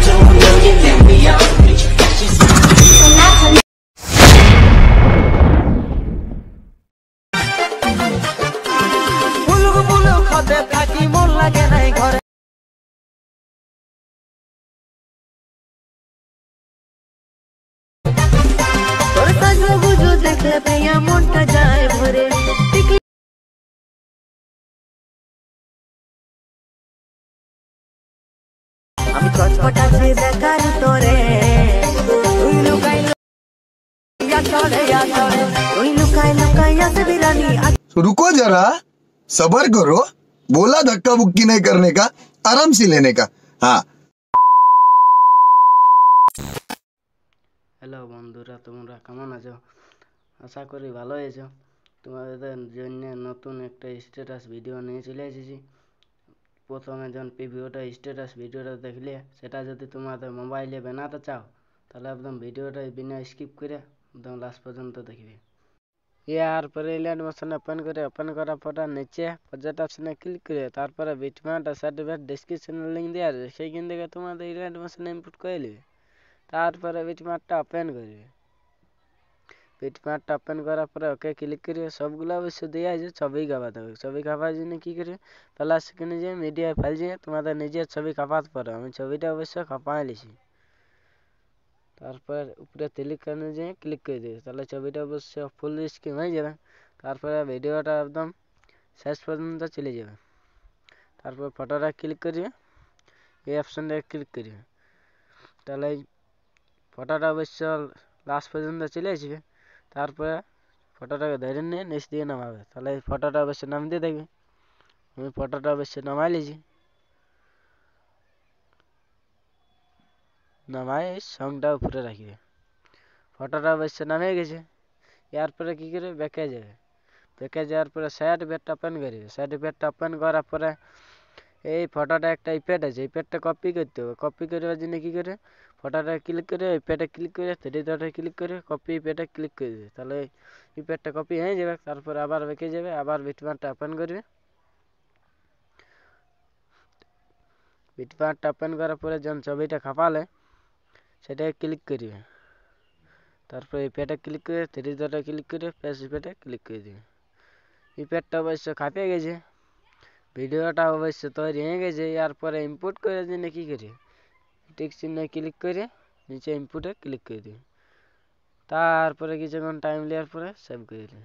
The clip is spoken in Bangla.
to a million and beyond. আমি কচকটা যে দেখার তোরে তুই লুকাই তুই লুকাই লুকাই আসে बिरानी। रुको जरा, सबर करो। बोला धक्का बुक्की नहीं करने का, आराम से लेने का। हाँ। হ্যালো বন্ধুরা, তোমরা কেমন আছো? আশা করি ভালো আছো। তোমাদের জন্য নতুন একটা স্ট্যাটাস ভিডিও নিয়ে চলে এসেছি। প্রথমে যখন ভিডিওটা স্ট্যাটাস ভিডিওটা দেখলে, সেটা যদি তোমাদের মোবাইলে বানাতে চাও, তাহলে একদম ভিডিওটা বিনা স্কিপ করে একদম লাস্ট পর্যন্ত দেখবে। এরপরে ইলাইট মোশন ওপেন করার পরে নিচে প্রজেক্ট অপশনে ক্লিক করে তারপরে বিটম্যাপ সার্টিফিকেট ডেসক্রিপশনে লিঙ্ক দেওয়া আছে, সেইখান থেকে তোমাদের ইলাইট মোশনে ইনপুট করে নেবে। তারপরে বিটম্যাপটা ওপেন করবে। বিটম্যাপটা ওপেন করার পরে ওকে ক্লিক করবে। সবগুলো অবশ্য দেওয়া আছে, ছবি কাপাতে হবে। ছবি কাপার জন্য কী করবে, প্লাস সেখানে যে মিডিয়া ফাইল যে তোমাদের নিজের ছবি কাপাতে পারো। আমি ছবিটা অবশ্য কাপাই নিয়েছি। তারপর উপরে টেলিগ্রামে যেয়ে ক্লিক করে দেবে, তাহলে ছবিটা অবশ্য ফুল স্ক্রিন হয়ে যাবে। তারপরে ভিডিওটা একদম শেষ পর্যন্ত চলে যাবে। তারপর ফটোটা ক্লিক করিয়ে এই অপশানটায় ক্লিক করিয়ে, তাহলে ফটোটা অবশ্য লাস্ট পর্যন্ত চলে আসবে। তারপরে ফটোটাকে ধরে নিয়ে নিচ দিয়ে নামাবে, তাহলে ফটোটা অবশ্য নামতে দেখবে। আমি ফটোটা অবশ্য নামাই নিয়েছি। নামায় সঙ্গটা উপরে রাখবে। ফটোটা অবশ্য নামে গেছে। এরপরে কী করবে, ব্যাকে যাবে। ব্যাকে যাওয়ার পরে সার্টিফিকেটটা ওপেন করবে। সার্টিফিকেটটা ওপেন করার পরে এই ফটোটা একটা ইফেক্ট আছে, ইফেক্টটা কপি করতে হবে। কপি করার জন্য কী করে, ফটোটা ক্লিক করে ইফেক্টে ক্লিক করে 3 ডটে ক্লিক করে কপি ইফেক্টে ক্লিক করে দেবে, তাহলে ইফেক্টটা কপি হয়ে যাবে। তারপর আবার ব্যাকে যাবে, আবার বিটম্যাপটা ওপেন করবে। বিটম্যাপটা ওপেন করার পরে যখন ছবিটা খাপালে সেটাকে ক্লিক করবে। তারপর ইফেক্টে ক্লিক করে 3 ডটে ক্লিক করে ফেস ইফেক্টে ক্লিক করে দেবে। ইফেক্টটা অবশ্য খাপে গেছে, ভিডিওটা অবশ্য তৈরি হয়ে গেছে। এরপরে ইনপুট করার জন্য কী করে, টিক চিহ্নে ক্লিক করে নিচে ইনপুটে ক্লিক করে দিই। তারপরে কিছুক্ষণ টাইম নেওয়ার পরে সেভ করে দিই।